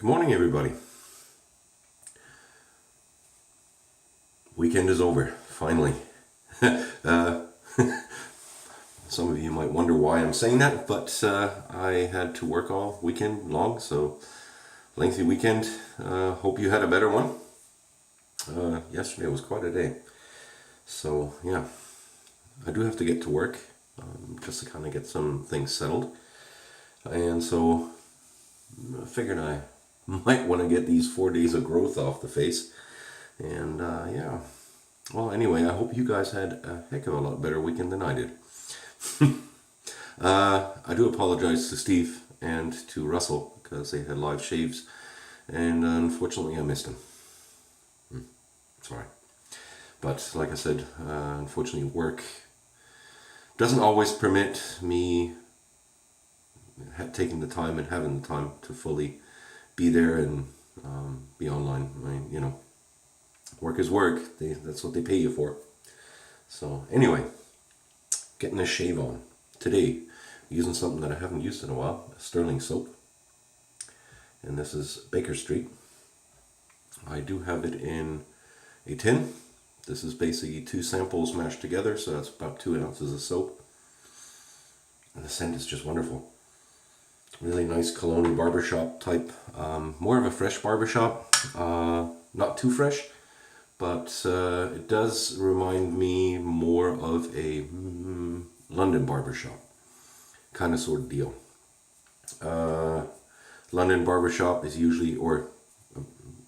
Good morning, everybody. Weekend is over, finally. uh, some of you might wonder why I'm saying that, but I had to work all weekend long, so lengthy weekend. Hope you had a better one. Yesterday was quite a day. So, yeah, I do have to get to work just to kind of get some things settled. And so I figured I might want to get these 4 days of growth off the face. And yeah, well, anyway, I hope you guys had a heck of a lot better weekend than I did. I do apologize to Steve and to Russell because they had live shaves, and unfortunately I missed them. Sorry. But like I said, unfortunately work doesn't always permit me taking the time and having the time to fully be there and be online. Work is work. That's what they pay you for. So anyway, getting a shave on. Today, using something that I haven't used in a while, Stirling soap. And this is Baker Street. I do have it in a tin. This is basically 2 samples mashed together, so that's about 2 ounces of soap. And the scent is just wonderful. Really nice cologne barbershop type. More of a fresh barbershop. Not too fresh, but it does remind me more of a London barbershop kind of sort of deal. London barbershop is usually, or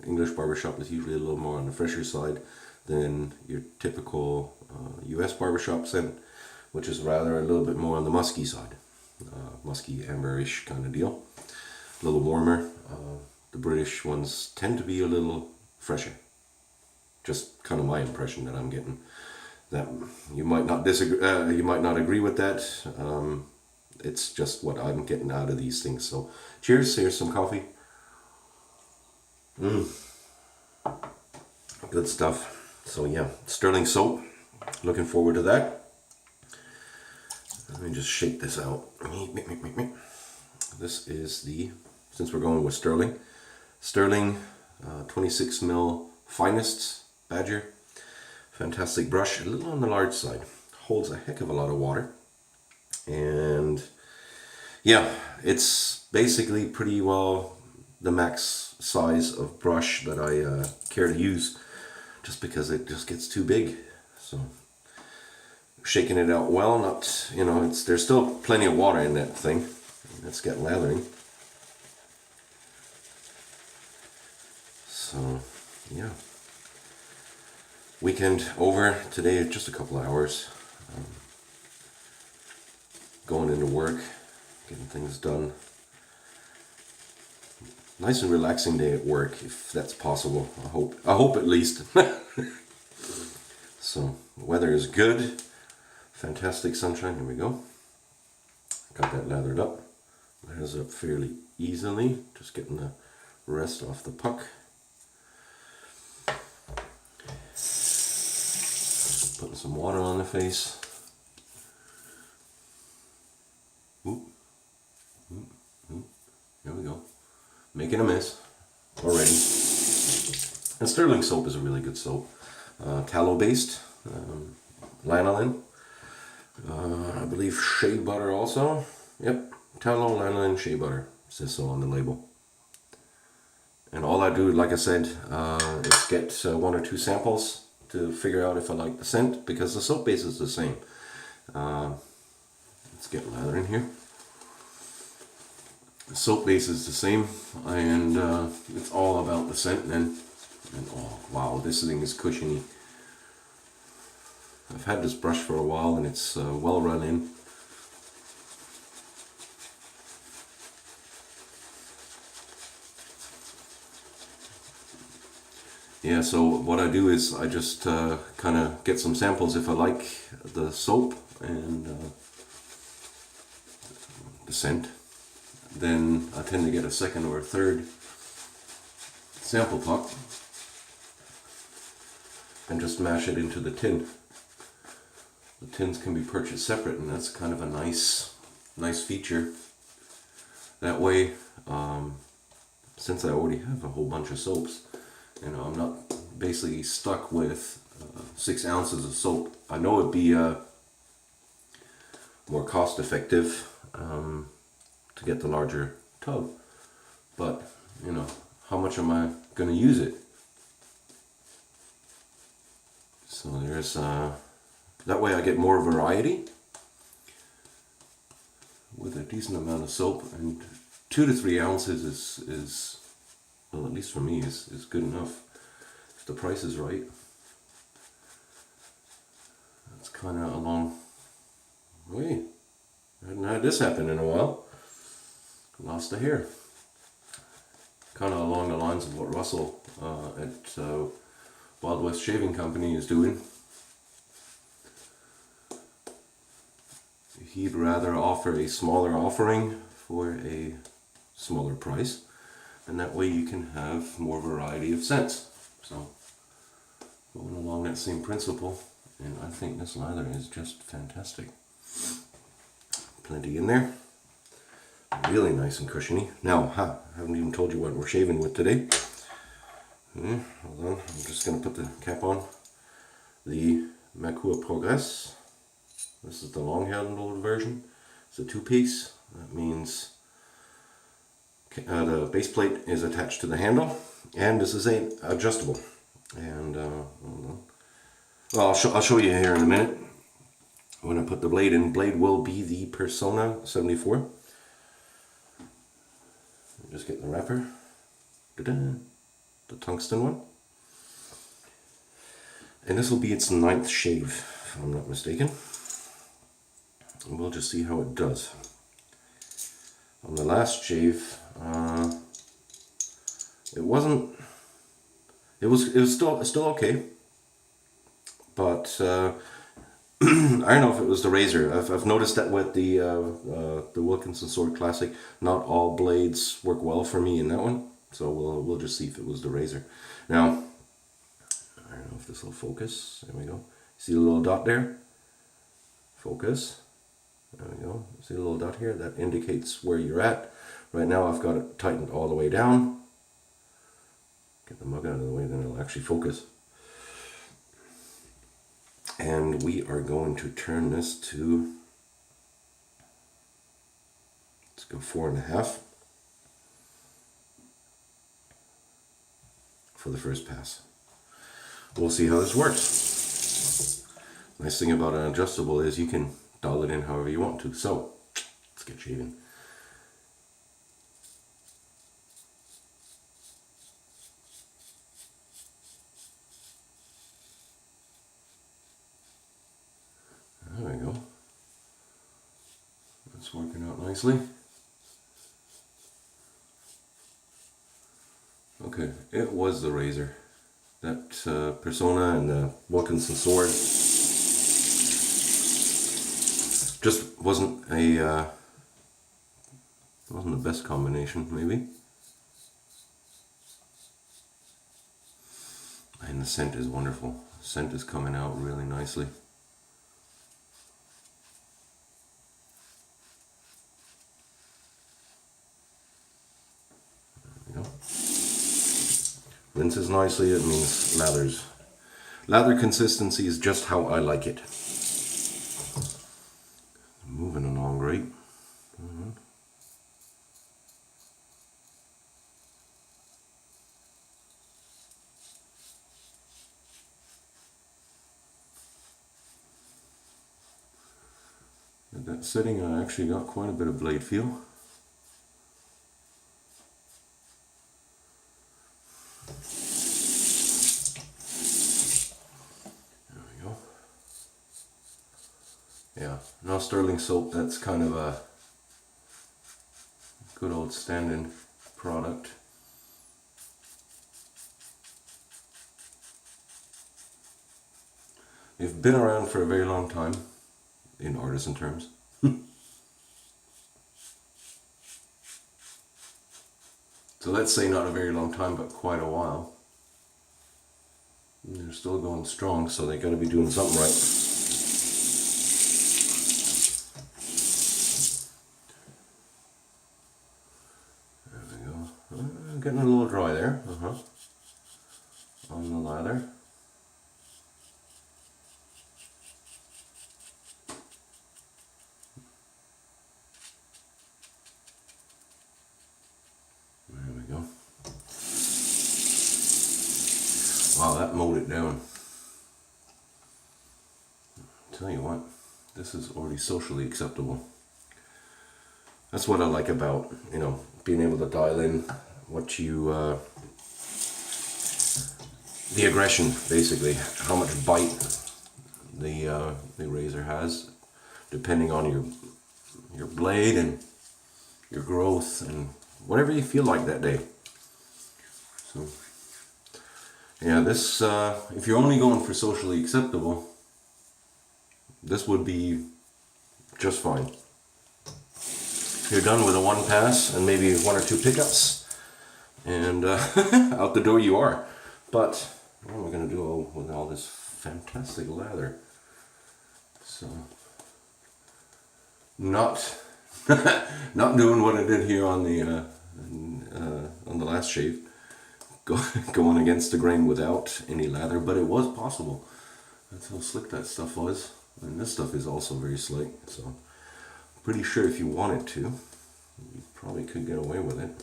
English barbershop is usually a little more on the fresher side than your typical US barbershop scent, which is rather a little bit more on the musky side. Musky, amberish kind of deal. A little warmer. The British ones tend to be a little fresher. Just kind of my impression that I'm getting. That you might not disagree. You might not agree with that. It's just what I'm getting out of these things. So, cheers. Here's some coffee. Good stuff. So yeah, Stirling soap. Looking forward to that. Let me just shake this out. This is since we're going with Stirling, 26 mil finest Badger. Fantastic brush, a little on the large side. Holds a heck of a lot of water. And yeah, it's basically pretty well the max size of brush that I care to use, just because it just gets too big. So shaking it out well, not, there's still plenty of water in that thing. Let's get lathering. So yeah, weekend over. Today just a couple of hours, going into work, getting things done. Nice and relaxing day at work, if that's possible. I hope at least. So the weather is good. Fantastic sunshine. Here we go. Got that lathered up. Lathers up fairly easily. Just getting the rest off the puck. Just putting some water on the face. Oop. Oop. Oop. There we go. Making a mess already. And Stirling soap is a really good soap. Tallow based. Lanolin. I believe shea butter also. Yep, tallow, lanolin, shea butter. It says so on the label. And all I do, like I said, is get 1 or 2 samples to figure out if I like the scent, because the soap base is the same. Let's get lather in here. The soap base is the same, and it's all about the scent then. And oh wow, this thing is cushiony. I've had this brush for a while and it's well run in. Yeah, so what I do is I just kind of get some samples if I like the soap and the scent. Then I tend to get a second or a third sample puck and just mash it into the tin. The tins can be purchased separate, and that's kind of a nice feature. That way since I already have a whole bunch of soaps, you know, I'm not basically stuck with 6 ounces of soap. I know it'd be more cost effective to get the larger tub, but you know, how much am I going to use it? So there's that way I get more variety with a decent amount of soap, and 2 to 3 ounces is well, at least for me, is good enough if the price is right. That's kind of a long way. I hadn't had this happen in a while. Lost a hair. Kind of along the lines of what Russell at Wild West Shaving Company is doing. He'd rather offer a smaller offering for a smaller price, and that way you can have more variety of scents. So going along that same principle, and I think this lather is just fantastic. Plenty in there, really nice and cushiony. Now, I haven't even told you what we're shaving with today. Hold on, I'm just going to put the cap on. The Merkur Progress. This is the long-handled version. It's a 2-piece. That means the base plate is attached to the handle, and this is adjustable. And well, I'll show you here in a minute when I put the blade in. Blade will be the Persona 74. Just get the wrapper. Ta-da! The tungsten one. And this will be its 9th shave, if I'm not mistaken. And we'll just see how it does. On the last shave, it was still okay, but I don't know if it was the razor. I've noticed that with the Wilkinson Sword Classic, not all blades work well for me in that one. So we'll just see if it was the razor. Now, I don't know if this will focus. There we go. See the little dot there? Focus. There we go. See the little dot here? That indicates where you're at. Right now I've got it tightened all the way down. Get the mug out of the way, then it'll actually focus. And we are going to turn this to, let's go 4.5 for the first pass. We'll see how this works. Nice thing about an adjustable is you can dial it in however you want to. So let's get shaving. There we go. That's working out nicely. Okay, it was the razor. That Persona and the Wilkinson Sword just wasn't the best combination, maybe. And the scent is wonderful. The scent is coming out really nicely. Rinses nicely, it means lathers. Lather consistency is just how I like it. Moving along great. At that setting I actually got quite a bit of blade feel. Yeah, now Stirling soap, that's kind of a good old standing product. They've been around for a very long time, in artisan terms. So let's say not a very long time, but quite a while. And they're still going strong, so they gotta be doing something right. Getting that mowed it down. Tell you what, this is already socially acceptable. That's what I like about, you know, being able to dial in what you, the aggression, basically, how much bite the razor has, depending on your blade and your growth and whatever you feel like that day. So, yeah, this, if you're only going for socially acceptable, this would be just fine. You're done with a one pass and maybe one or two pickups, and out the door you are. But what am I going to do with all this fantastic leather? So, not not doing what I did here on the last shave, going against the grain without any lather, but it was possible. That's how slick that stuff was, and this stuff is also very slick. So, pretty sure if you wanted to, you probably could get away with it.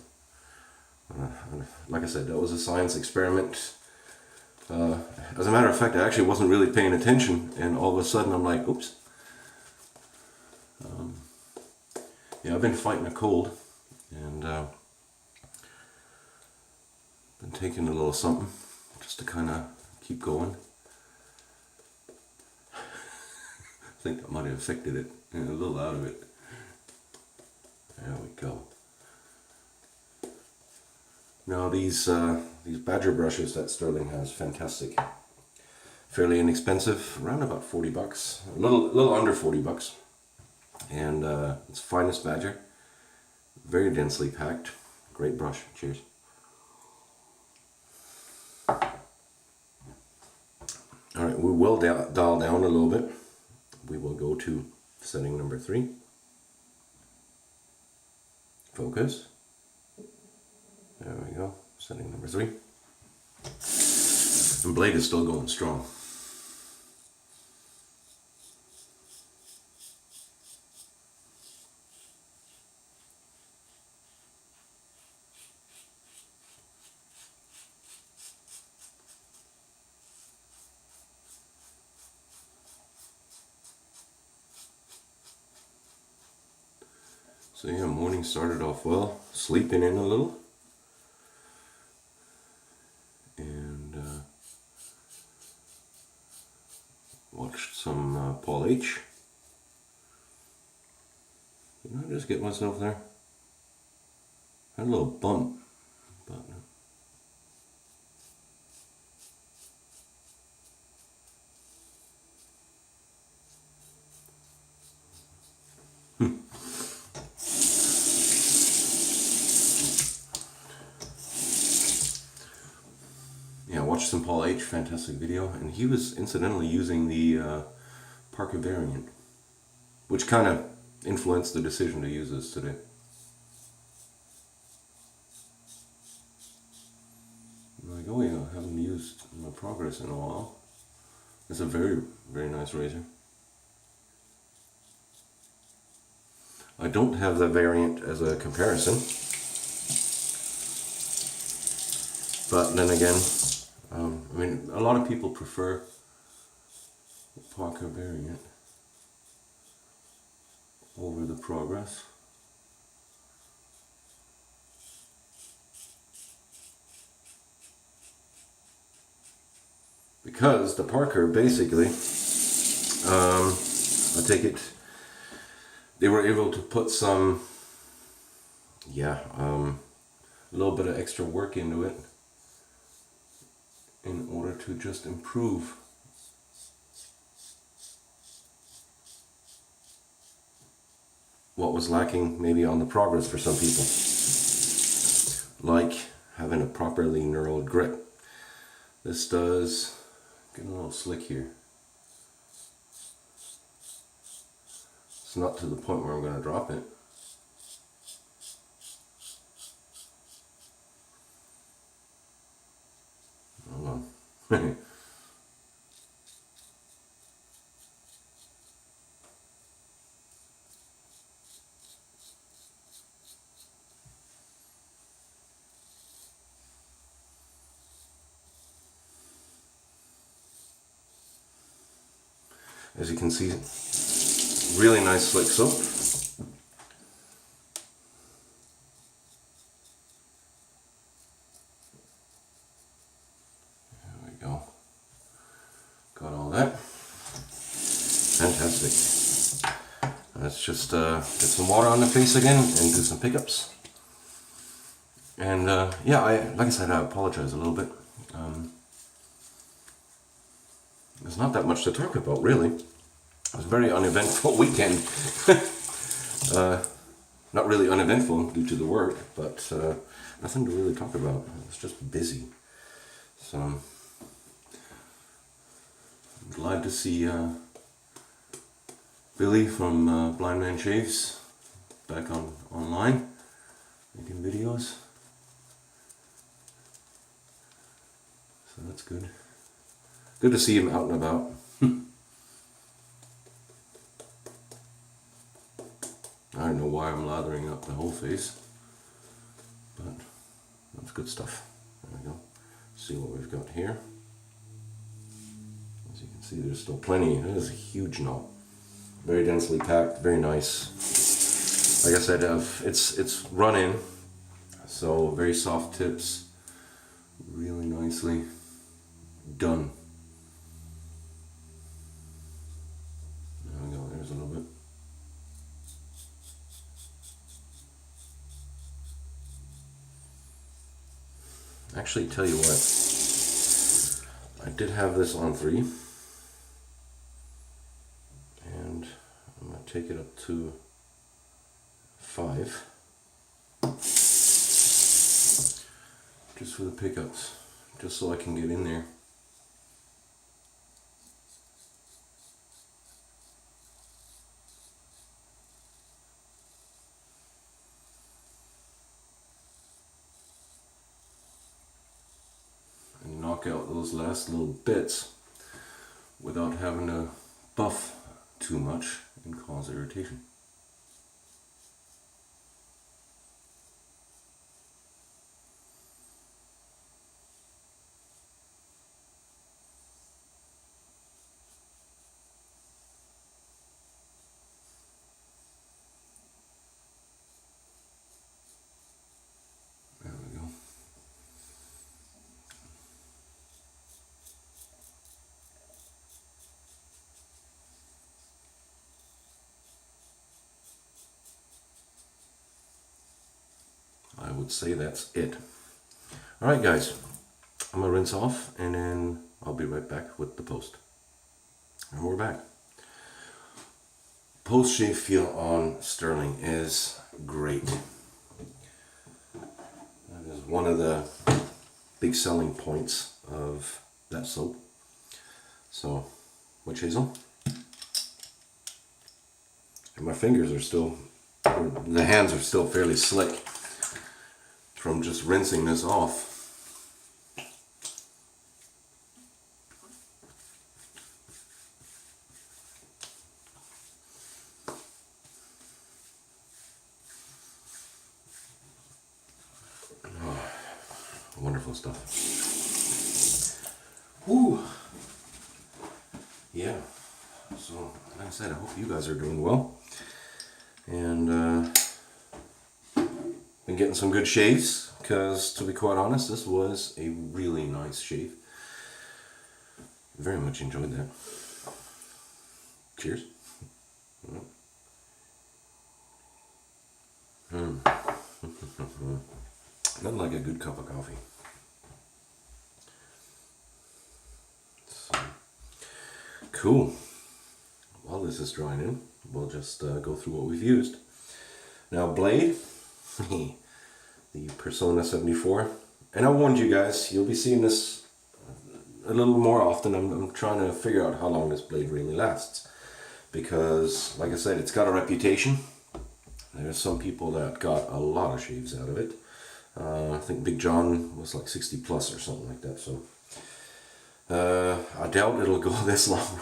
Like I said, that was a science experiment. As a matter of fact, I actually wasn't really paying attention, and all of a sudden I'm like, oops. Yeah, I've been fighting a cold, and been taking a little something just to kind of keep going. I think that might have affected it, a little out of it. There we go. Now these badger brushes that Stirling has, fantastic. Fairly inexpensive, around about 40 bucks, a little under 40 bucks. And it's finest badger, very densely packed, great brush. Cheers. All right, we will dial down a little bit. We will go to setting number 3. Focus. There we go. Setting number 3. And blade is still going strong. So yeah, morning started off well, sleeping in a little, and watched some Paul H. Did I just get myself there? Had a little bump, but yeah, watched some Paul H. Fantastic video, and he was incidentally using the Parker variant, which kind of influenced the decision to use this today. I'm like, oh yeah, I haven't used my Progress in a while. It's a very, very nice razor. I don't have the variant as a comparison, but then again, I mean, a lot of people prefer the Parker variant over the Progress. Because the Parker basically, I take it, they were able to put some, a little bit of extra work into it in order to just improve what was lacking maybe on the Progress for some people, like having a properly knurled grip. This does get a little slick here. It's not to the point where I'm going to drop it. Hold on. As you can see, really nice slick soap. There we go. Got all that. Fantastic. Let's just get some water on the face again and do some pickups. And yeah, like I said, I apologize a little bit. There's not that much to talk about, really. It was a very uneventful weekend. Not really uneventful due to the work, but nothing to really talk about. It's just busy. So I'm glad to see Billy from Blind Man Shaves back online making videos. So that's good. Good to see him out and about. I don't know why I'm lathering up the whole face, but that's good stuff. There we go. See what we've got here. As you can see, there's still plenty. It is a huge knot. Very densely packed, very nice. Like I said, it's run in, so very soft tips, really nicely done. There we go, there's a little bit. Actually, tell you what, I did have this on 3, and I'm going to take it up to 5, just for the pickups, just so I can get in there. Knock out those last little bits without having to buff too much and cause irritation. There we go. I would say that's it. Alright guys, I'm going to rinse off and then I'll be right back with the post. And we're back. Post shave feel on Stirling is great. That is one of the big selling points of that soap. So, witch hazel. And my fingers are still, the hands are still fairly slick from just rinsing this off. Oh, wonderful stuff. Whew. Yeah, so like I said, I hope you guys are doing well. And been getting some good shaves, because to be quite honest, this was a really nice shave. Very much enjoyed that. Cheers. Nothing like a good cup of coffee. So, cool. While this is drying in, we'll just go through what we've used. Now, blade, the Persona 74, and I warned you guys, you'll be seeing this a little more often. I'm trying to figure out how long this blade really lasts, because like I said, it's got a reputation. There's some people that got a lot of shaves out of it. I think Big John was like 60 plus or something like that, so I doubt it'll go this long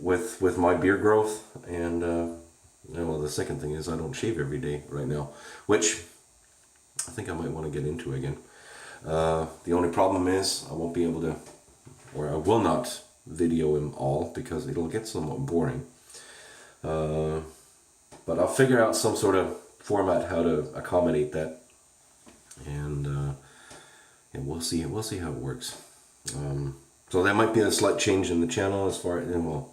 with my beard growth. And well, the second thing is I don't shave every day right now, which I think I might want to get into again. The only problem is I won't be able to, or I will not video them all because it'll get somewhat boring. But I'll figure out some sort of format how to accommodate that, and we'll see how it works. So there might be a slight change in the channel as far as, well,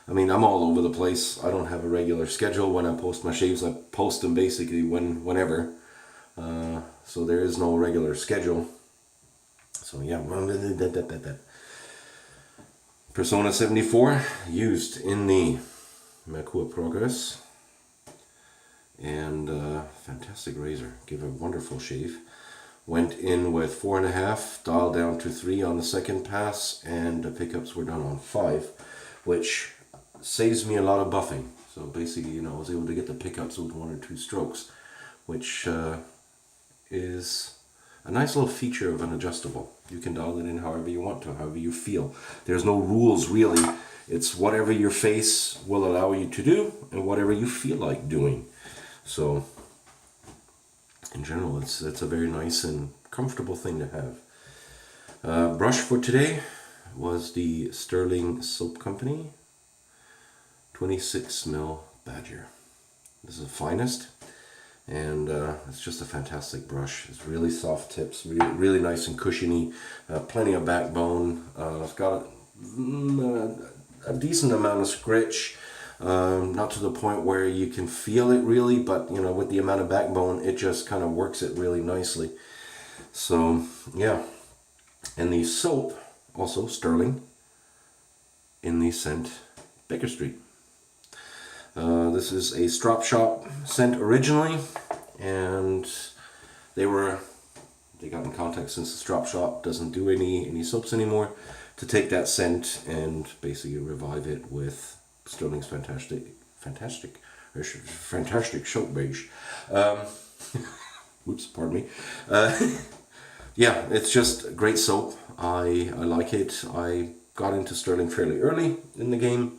I mean, I'm all over the place. I don't have a regular schedule when I post my shaves. I post them basically whenever. So there is no regular schedule. So yeah, Persona 74 used in the Merkur Progress, and fantastic razor, give a wonderful shave. Went in with 4.5, dialed down to 3 on the second pass, and the pickups were done on 5, which saves me a lot of buffing. So basically, you know, I was able to get the pickups with 1 or 2 strokes, which is a nice little feature of an adjustable. You can dial it in however you want to, however you feel. There's no rules really. It's whatever your face will allow you to do and whatever you feel like doing. So in general, it's a very nice and comfortable thing to have. Brush for today was the Stirling Soap Company 26mm Badger. This is the finest, and it's just a fantastic brush. It's really soft tips, really nice and cushiony, plenty of backbone. It's got a decent amount of scritch. Not to the point where you can feel it really, but you know, with the amount of backbone, it just kind of works it really nicely. So yeah, and the soap, also Stirling, in the scent Baker Street. This is a Strop Shop scent originally, and they got in contact, since the Strop Shop doesn't do any soaps anymore, to take that scent and basically revive it with Stirling's fantastic soap beige. Whoops, pardon me. Yeah, it's just great soap. I like it. I got into Stirling fairly early in the game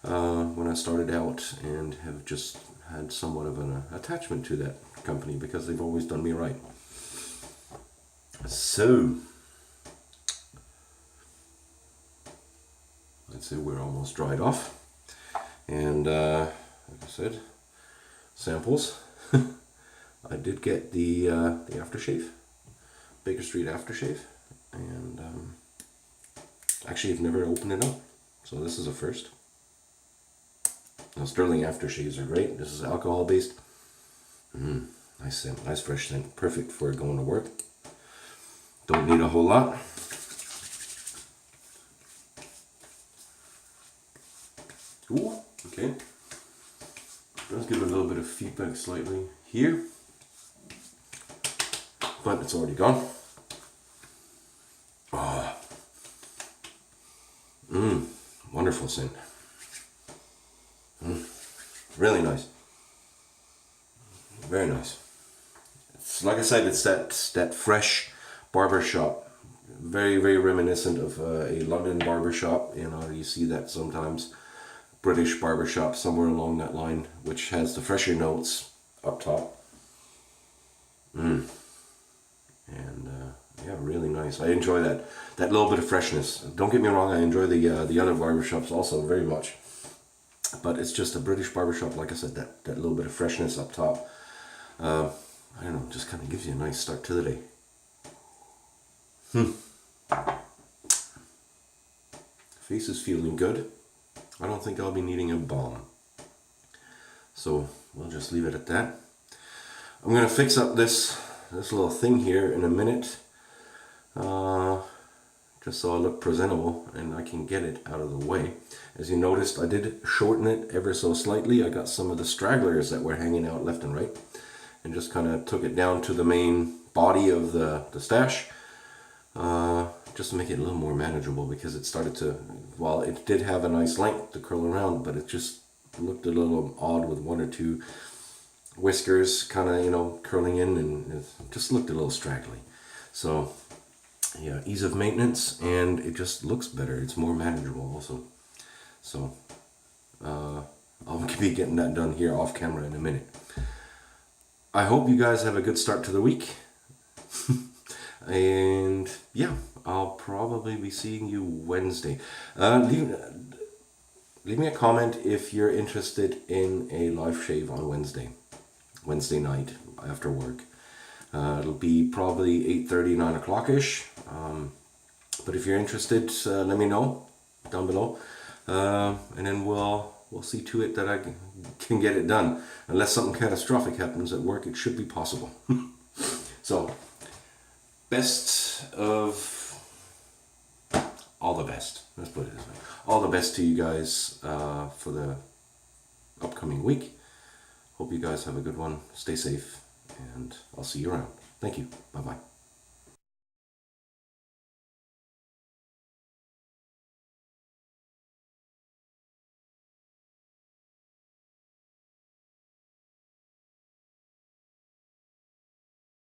when I started out, and have just had somewhat of an attachment to that company because they've always done me right. So let's say we're almost dried off. And like I said, samples. I did get the aftershave, Baker Street aftershave, and actually I've never opened it up, so this is a first. Now Stirling aftershaves are great. This is alcohol based. Nice scent, nice fresh scent, perfect for going to work. Don't need a whole lot. Ooh, okay. Let's give it a little bit of feedback slightly here, but it's already gone. Ah, wonderful scent. Really nice. Very nice. It's like I said, it's that fresh barbershop. Very, very reminiscent of a London barbershop. You know, you see that sometimes. British barbershop, somewhere along that line, which has the fresher notes up top. And yeah, really nice. I enjoy that little bit of freshness. Don't get me wrong, I enjoy the other barbershops also very much, but it's just a British barbershop. Like I said, that little bit of freshness up top, I don't know, just kind of gives you a nice start to the day. Face is feeling good. I don't think I'll be needing a balm, so we'll just leave it at that. I'm gonna fix up this little thing here in a minute, just so I look presentable and I can get it out of the way. As you noticed, I did shorten it ever so slightly. I got some of the stragglers that were hanging out left and right, and just kind of took it down to the main body of the stash. Just to make it a little more manageable, because it started to, while it did have a nice length to curl around, but it just looked a little odd with 1 or 2 whiskers kind of, you know, curling in, and it just looked a little straggly. So yeah, ease of maintenance, and it just looks better. It's more manageable also. So I'll be getting that done here off camera in a minute. I hope you guys have a good start to the week. And yeah, I'll probably be seeing you Wednesday. Leave me a comment if you're interested in a live shave on Wednesday night after work. It'll be probably 8:30, 9 o'clock ish. But if you're interested, let me know down below, and then we'll see to it that I can get it done. Unless something catastrophic happens at work, it should be possible. So, best of all the best. Let's put it this way. All the best to you guys for the upcoming week. Hope you guys have a good one. Stay safe, and I'll see you around. Thank you. Bye bye.